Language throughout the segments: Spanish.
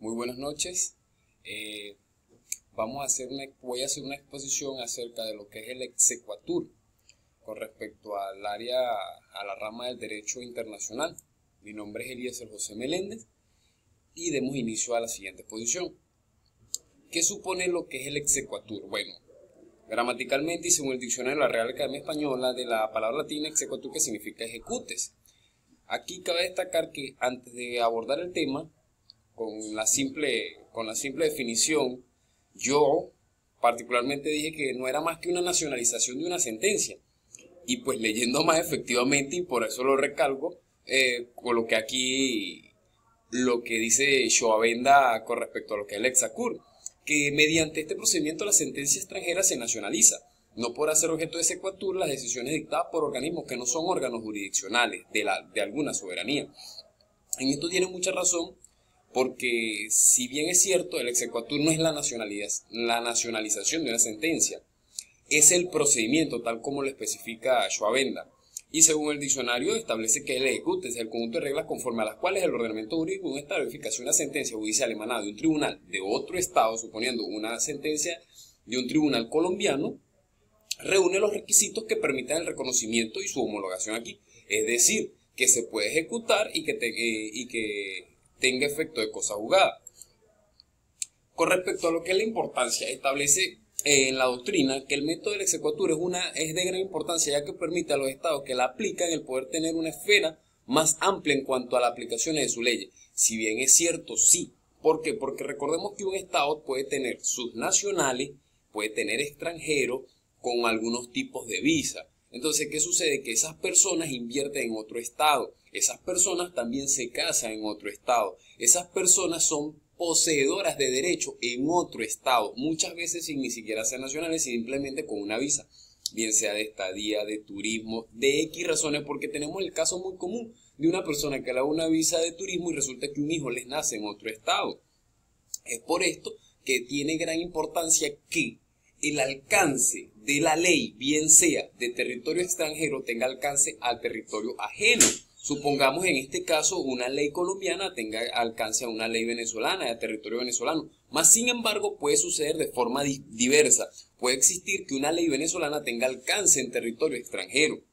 Muy buenas noches. Voy a hacer una exposición acerca de lo que es el exequatur con respecto al área, a la rama del derecho internacional. Mi nombre es Eliezer José Meléndez y demos inicio a la siguiente exposición. ¿Qué supone lo que es el exequatur? Bueno, gramaticalmente y según el diccionario de la Real Academia Española, de la palabra latina exequatur, que significa ejecutes. Aquí cabe destacar que antes de abordar el tema, con la simple definición, yo particularmente dije que no era más que una nacionalización de una sentencia. Y pues leyendo más efectivamente, y por eso lo recalco, coloqué aquí lo que dice Shoabenda con respecto a lo que es el exequatur, que mediante este procedimiento la sentencia extranjera se nacionaliza. No podrá ser objeto de exequatur las decisiones dictadas por organismos que no son órganos jurisdiccionales de alguna soberanía. En esto tiene mucha razón, porque si bien es cierto, el exequatur no es la nacionalización de una sentencia, es el procedimiento tal como lo especifica Shoabenda. Y según el diccionario establece que el ejecute es el conjunto de reglas conforme a las cuales el ordenamiento jurídico de un estado verifica si una sentencia judicial emanada de un tribunal de otro estado, suponiendo una sentencia de un tribunal colombiano, reúne los requisitos que permitan el reconocimiento y su homologación aquí. Es decir, que se puede ejecutar y que tenga efecto de cosa juzgada. Con respecto a lo que es la importancia, establece en la doctrina que el método del exequatur es de gran importancia, ya que permite a los estados que la aplican el poder tener una esfera más amplia en cuanto a las aplicaciones de su ley. Si bien es cierto, sí. ¿Por qué? Porque recordemos que un estado puede tener sus nacionales, puede tener extranjeros con algunos tipos de visa. Entonces, ¿qué sucede? Que esas personas invierten en otro estado. Esas personas también se casan en otro estado. Esas personas son poseedoras de derecho en otro estado, muchas veces sin ni siquiera ser nacionales, simplemente con una visa, bien sea de estadía, de turismo, de X razones, porque tenemos el caso muy común de una persona que le da una visa de turismo y resulta que un hijo les nace en otro estado. Es por esto que tiene gran importancia que el alcance de la ley, bien sea de territorio extranjero, tenga alcance al territorio ajeno. Supongamos en este caso una ley colombiana tenga alcance a una ley venezolana, a territorio venezolano. Más sin embargo puede suceder de forma diversa. Puede existir que una ley venezolana tenga alcance en territorio extranjero.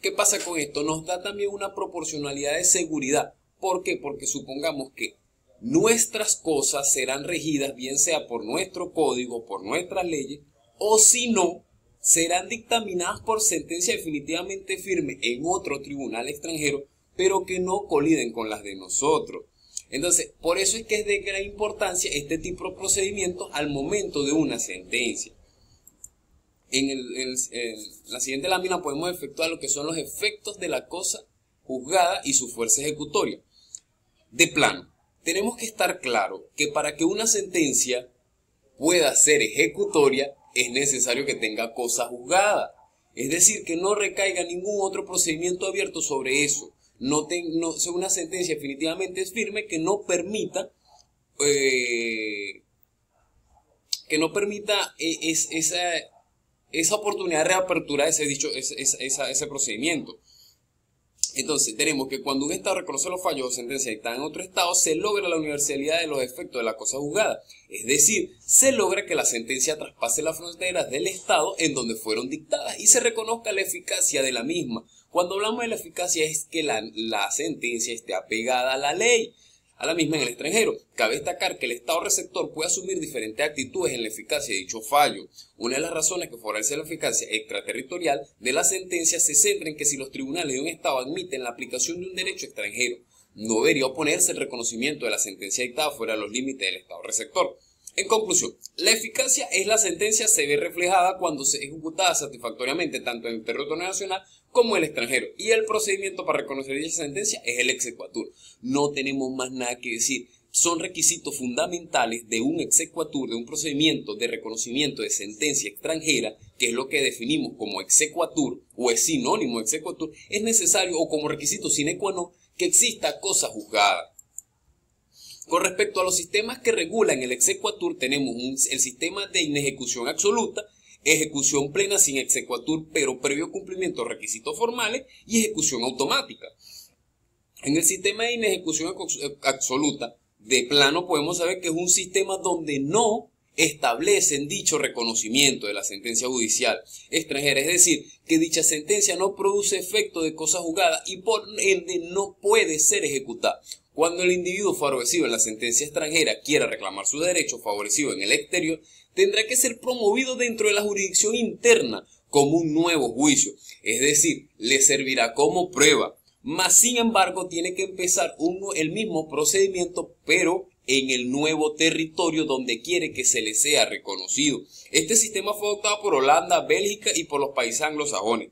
¿Qué pasa con esto? Nos da también una proporcionalidad de seguridad. ¿Por qué? Porque supongamos que nuestras cosas serán regidas bien sea por nuestro código, por nuestras leyes, o si no, serán dictaminadas por sentencia definitivamente firme en otro tribunal extranjero, pero que no coliden con las de nosotros. Entonces, por eso es que es de gran importancia este tipo de procedimientos al momento de una sentencia. En la siguiente lámina podemos efectuar lo que son los efectos de la cosa juzgada y su fuerza ejecutoria. De plano, tenemos que estar claro que para que una sentencia pueda ser ejecutoria, es necesario que tenga cosa juzgada. Es decir, que no recaiga ningún otro procedimiento abierto sobre eso. No sea una sentencia definitivamente es firme que no permita esa oportunidad de reapertura de ese procedimiento. Entonces, tenemos que cuando un estado reconoce los fallos o sentencias dictadas en otro estado, se logra la universalidad de los efectos de la cosa juzgada. Es decir, se logra que la sentencia traspase las fronteras del estado en donde fueron dictadas y se reconozca la eficacia de la misma. Cuando hablamos de la eficacia es que la sentencia esté apegada a la ley, a la misma en el extranjero. Cabe destacar que el estado receptor puede asumir diferentes actitudes en la eficacia de dicho fallo. Una de las razones que favorece la eficacia extraterritorial de la sentencia se centra en que si los tribunales de un estado admiten la aplicación de un derecho extranjero, no debería oponerse el reconocimiento de la sentencia dictada fuera de los límites del estado receptor. En conclusión, la eficacia es la sentencia se ve reflejada cuando se ejecutada satisfactoriamente tanto en el territorio nacional como en el extranjero, y el procedimiento para reconocer dicha sentencia es el exequatur. No tenemos más nada que decir. Son requisitos fundamentales de un exequatur, de un procedimiento de reconocimiento de sentencia extranjera, que es lo que definimos como exequatur o es sinónimo de exequatur. Es necesario o como requisito sine qua non que exista cosa juzgada. Con respecto a los sistemas que regulan el exequatur, tenemos el sistema de inejecución absoluta, ejecución plena sin exequatur pero previo cumplimiento de requisitos formales y ejecución automática. En el sistema de inejecución absoluta de plano podemos saber que es un sistema donde no establecen dicho reconocimiento de la sentencia judicial extranjera, es decir, que dicha sentencia no produce efecto de cosa juzgada y por ende no puede ser ejecutada. Cuando el individuo favorecido en la sentencia extranjera quiera reclamar sus derechos favorecidos en el exterior, tendrá que ser promovido dentro de la jurisdicción interna como un nuevo juicio, es decir, le servirá como prueba, mas sin embargo tiene que empezar el mismo procedimiento, pero en el nuevo territorio donde quiere que se le sea reconocido. Este sistema fue adoptado por Holanda, Bélgica y por los países anglosajones.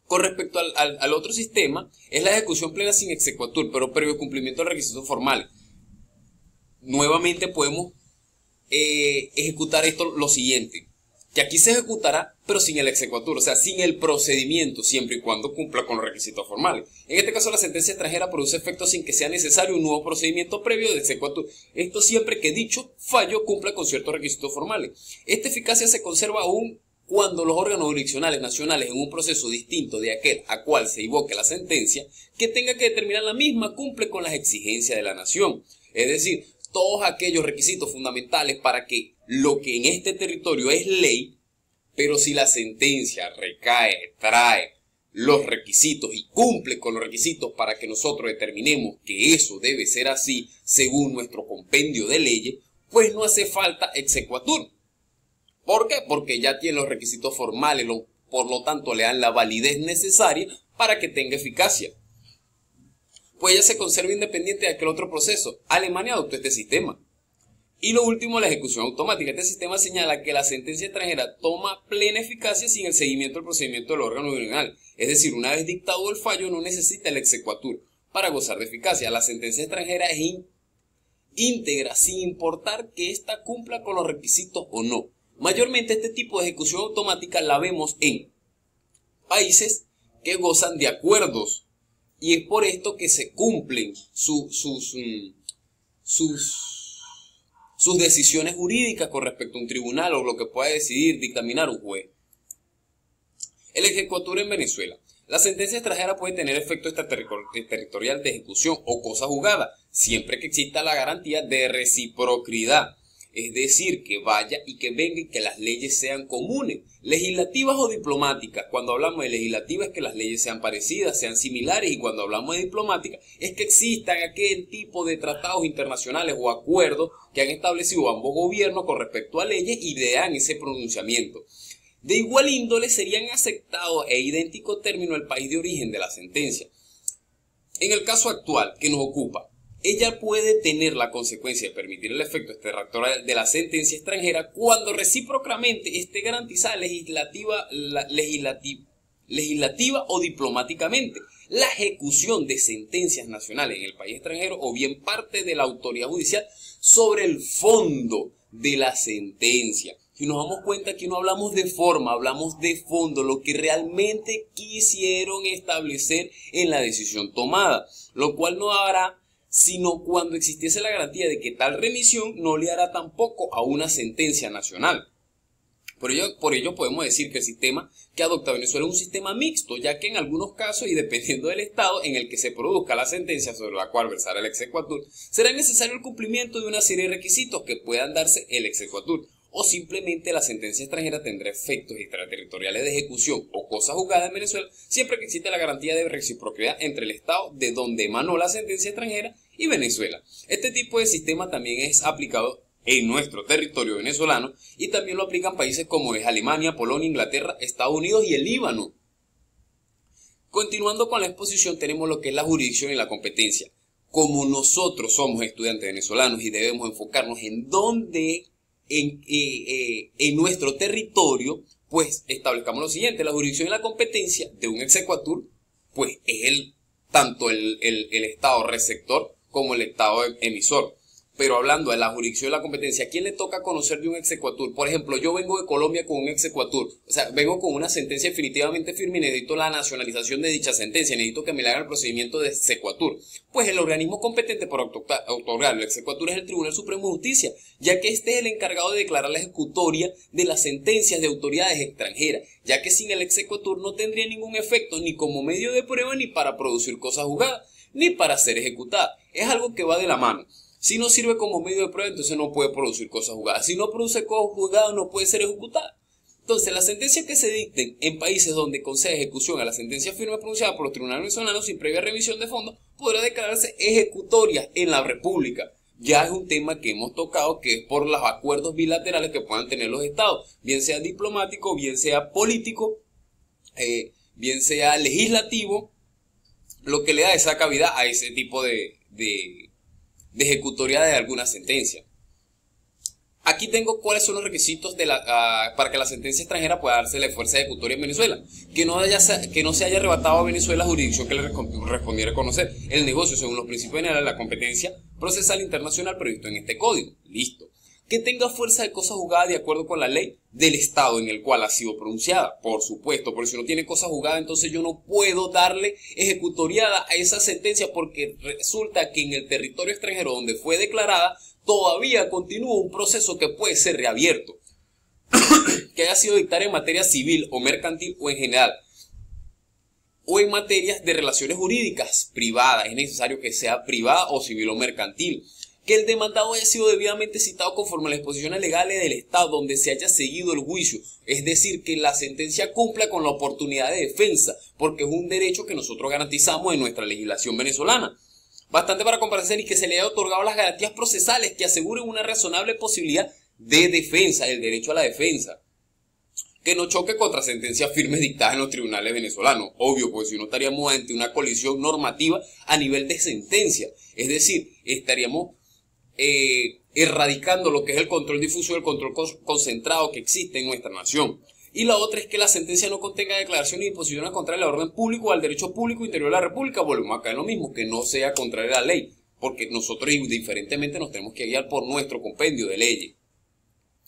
Con respecto al otro sistema, es la ejecución plena sin exequatur, pero previo cumplimiento de requisitos formales. Nuevamente podemos ejecutar lo siguiente, que aquí se ejecutará, pero sin el exequatur, o sea, sin el procedimiento, siempre y cuando cumpla con los requisitos formales. En este caso, la sentencia extranjera produce efecto sin que sea necesario un nuevo procedimiento previo de exequatur. Esto siempre que dicho fallo cumpla con ciertos requisitos formales. Esta eficacia se conserva aún cuando los órganos jurisdiccionales nacionales en un proceso distinto de aquel a cual se invoque la sentencia, que tenga que determinar la misma, cumple con las exigencias de la nación. Es decir, todos aquellos requisitos fundamentales para que lo que en este territorio es ley, pero si la sentencia trae los requisitos y cumple con los requisitos para que nosotros determinemos que eso debe ser así según nuestro compendio de leyes, pues no hace falta exequatur. ¿Por qué? Porque ya tiene los requisitos formales, por lo tanto le dan la validez necesaria para que tenga eficacia. Pues ya se conserva independiente de aquel otro proceso. Alemania adoptó este sistema. Y lo último, la ejecución automática. Este sistema señala que la sentencia extranjera toma plena eficacia sin el seguimiento del procedimiento del órgano jurisdiccional. Es decir, una vez dictado el fallo no necesita el exequatur para gozar de eficacia. La sentencia extranjera es íntegra sin importar que ésta cumpla con los requisitos o no. Mayormente este tipo de ejecución automática la vemos en países que gozan de acuerdos y es por esto que se cumplen sus decisiones jurídicas con respecto a un tribunal o lo que pueda decidir dictaminar un juez. El exequatur en Venezuela. La sentencia extranjera puede tener efecto extraterritorial de ejecución o cosa juzgada, siempre que exista la garantía de reciprocidad. Es decir, que vaya y que venga y que las leyes sean comunes, legislativas o diplomáticas. Cuando hablamos de legislativas es que las leyes sean parecidas, sean similares, y cuando hablamos de diplomáticas es que existan aquel tipo de tratados internacionales o acuerdos que han establecido ambos gobiernos con respecto a leyes y dan ese pronunciamiento. De igual índole serían aceptados e idéntico término el país de origen de la sentencia. En el caso actual que nos ocupa, ella puede tener la consecuencia de permitir el efecto extraterritorial de la sentencia extranjera cuando recíprocamente esté garantizada legislativa o diplomáticamente la ejecución de sentencias nacionales en el país extranjero o bien parte de la autoridad judicial sobre el fondo de la sentencia. Si nos damos cuenta que no hablamos de forma, hablamos de fondo, lo que realmente quisieron establecer en la decisión tomada, lo cual no hará sino cuando existiese la garantía de que tal remisión no le hará tampoco a una sentencia nacional. Por ello podemos decir que el sistema que adopta Venezuela es un sistema mixto, ya que en algunos casos y dependiendo del estado en el que se produzca la sentencia sobre la cual versará el exequatur, será necesario el cumplimiento de una serie de requisitos que puedan darse el exequatur, o simplemente la sentencia extranjera tendrá efectos extraterritoriales de ejecución o cosa juzgada en Venezuela, siempre que existe la garantía de reciprocidad entre el estado de donde emanó la sentencia extranjera y Venezuela. Este tipo de sistema también es aplicado en nuestro territorio venezolano y también lo aplican países como es Alemania, Polonia, Inglaterra, Estados Unidos y el Líbano. Continuando con la exposición tenemos lo que es la jurisdicción y la competencia. Como nosotros somos estudiantes venezolanos y debemos enfocarnos en dónde en nuestro territorio, pues establezcamos lo siguiente: la jurisdicción y la competencia de un exequatur, pues es tanto el estado receptor como el estado emisor. Pero hablando de la jurisdicción y la competencia, ¿a quién le toca conocer de un exequatur? Por ejemplo, yo vengo de Colombia con un exequatur, o sea, vengo con una sentencia definitivamente firme y necesito la nacionalización de dicha sentencia, necesito que me le hagan el procedimiento de exequatur. Pues el organismo competente por otorgar el exequatur es el Tribunal Supremo de Justicia, ya que este es el encargado de declarar la ejecutoria de las sentencias de autoridades extranjeras, ya que sin el exequatur no tendría ningún efecto ni como medio de prueba ni para producir cosas juzgadas. ni para ser ejecutada. Es algo que va de la mano. Si no sirve como medio de prueba, entonces no puede producir cosas juzgadas. Si no produce cosas juzgadas, no puede ser ejecutada. Entonces, las sentencias que se dicten en países donde concede ejecución a la sentencia firme pronunciada por los tribunales venezolanos sin previa revisión de fondo, podrá declararse ejecutoria en la República. Ya es un tema que hemos tocado, que es por los acuerdos bilaterales que puedan tener los estados, bien sea diplomático, bien sea político, bien sea legislativo, lo que le da esa cavidad a ese tipo de ejecutoria de alguna sentencia. Aquí tengo cuáles son los requisitos para que la sentencia extranjera pueda darse la fuerza ejecutoria en Venezuela. Que no se haya arrebatado a Venezuela jurisdicción que le respondiera reconocer el negocio según los principios generales de la competencia procesal internacional previsto en este código. Listo. Que tenga fuerza de cosa juzgada de acuerdo con la ley del estado en el cual ha sido pronunciada. Por supuesto, porque si no tiene cosa juzgada, entonces yo no puedo darle ejecutoriada a esa sentencia, porque resulta que en el territorio extranjero donde fue declarada todavía continúa un proceso que puede ser reabierto, que haya sido dictada en materia civil o mercantil o en general, o en materias de relaciones jurídicas privadas. Es necesario que sea privada o civil o mercantil. Que el demandado haya sido debidamente citado conforme a las disposiciones legales del Estado donde se haya seguido el juicio. Es decir, que la sentencia cumpla con la oportunidad de defensa, porque es un derecho que nosotros garantizamos en nuestra legislación venezolana. Bastante para comparecer y que se le haya otorgado las garantías procesales que aseguren una razonable posibilidad de defensa, el derecho a la defensa. Que no choque contra sentencias firmes dictadas en los tribunales venezolanos. Obvio, pues si no estaríamos ante una colisión normativa a nivel de sentencia. Es decir, estaríamos erradicando lo que es el control difuso y el control concentrado que existe en nuestra nación. Y la otra es que la sentencia no contenga declaraciones y disposiciones contrarias al orden público o al derecho público interior de la República. Volvemos a caer en lo mismo, que no sea contraria a la ley, porque nosotros indiferentemente nos tenemos que guiar por nuestro compendio de leyes.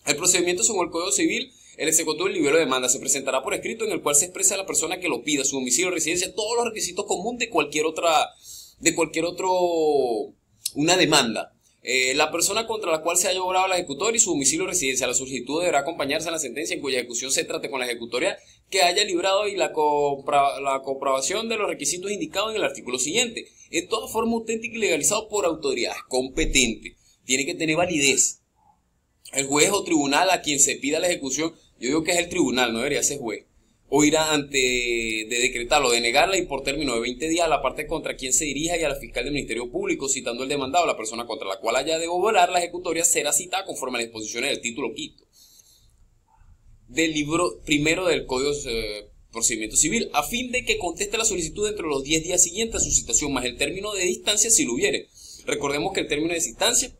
El procedimiento según el Código Civil, el ejecutor del libelo de demanda se presentará por escrito en el cual se expresa a la persona que lo pida, su domicilio, residencia, todos los requisitos comunes de cualquier una demanda. La persona contra la cual se haya obrado la ejecutoria y su domicilio o residencia. La solicitud deberá acompañarse a la sentencia en cuya ejecución se trate con la ejecutoria que haya librado y la comprobación de los requisitos indicados en el artículo siguiente. En toda forma auténtica y legalizado por autoridades competentes. Tiene que tener validez. El juez o tribunal a quien se pida la ejecución, yo digo que es el tribunal, no debería ser juez, o irá ante de decretarlo, de negarla y por término de 20 días a la parte contra quien se dirija y a la fiscal del Ministerio Público, citando el demandado, la persona contra la cual haya de obrar la ejecutoria será citada conforme a las disposiciones del título quinto del libro primero del Código Procedimiento Civil, a fin de que conteste la solicitud dentro de los 10 días siguientes a su citación, más el término de distancia si lo hubiere. Recordemos que el término de distancia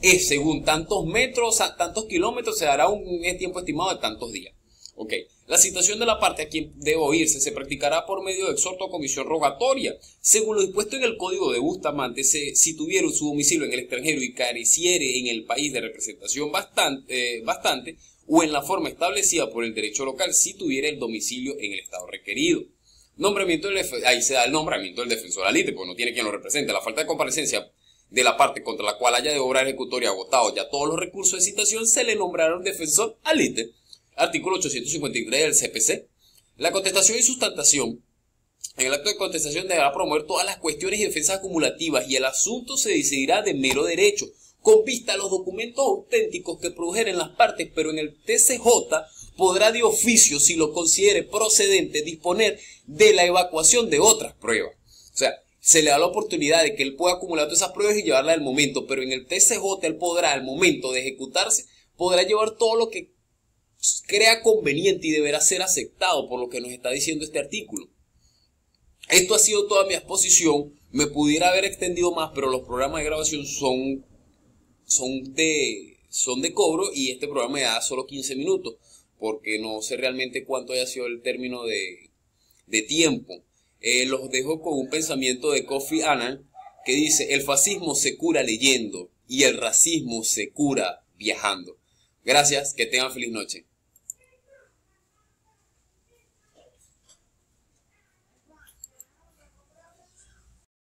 es según tantos metros, tantos kilómetros, se dará un tiempo estimado de tantos días. Ok. La citación de la parte a quien debe oírse se practicará por medio de exhorto o comisión rogatoria. Según lo dispuesto en el Código de Bustamante, si tuviera su domicilio en el extranjero y careciere en el país de representación bastante, o en la forma establecida por el derecho local, si tuviera el domicilio en el estado requerido. Ahí se da el nombramiento del defensor al lite, porque no tiene quien lo represente. La falta de comparecencia de la parte contra la cual haya de obrar ejecutoria agotado ya todos los recursos de citación, se le nombraron defensor al lite. Artículo 853 del CPC. La contestación y sustentación. En el acto de contestación deberá promover todas las cuestiones y defensas acumulativas y el asunto se decidirá de mero derecho, con vista a los documentos auténticos que produjeren las partes, pero en el TCJ podrá de oficio, si lo considere procedente, disponer de la evacuación de otras pruebas. O sea, se le da la oportunidad de que él pueda acumular todas esas pruebas y llevarlas al momento, pero en el TCJ él podrá, al momento de ejecutarse, podrá llevar todo lo que crea conveniente y deberá ser aceptado por lo que nos está diciendo este artículo. Esto ha sido toda mi exposición. Me pudiera haber extendido más, pero los programas de grabación son de cobro y este programa me da solo 15 minutos porque no sé realmente cuánto haya sido el término de tiempo. Los dejo con un pensamiento de Kofi Annan que dice: el fascismo se cura leyendo y el racismo se cura viajando. Gracias, que tengan feliz noche.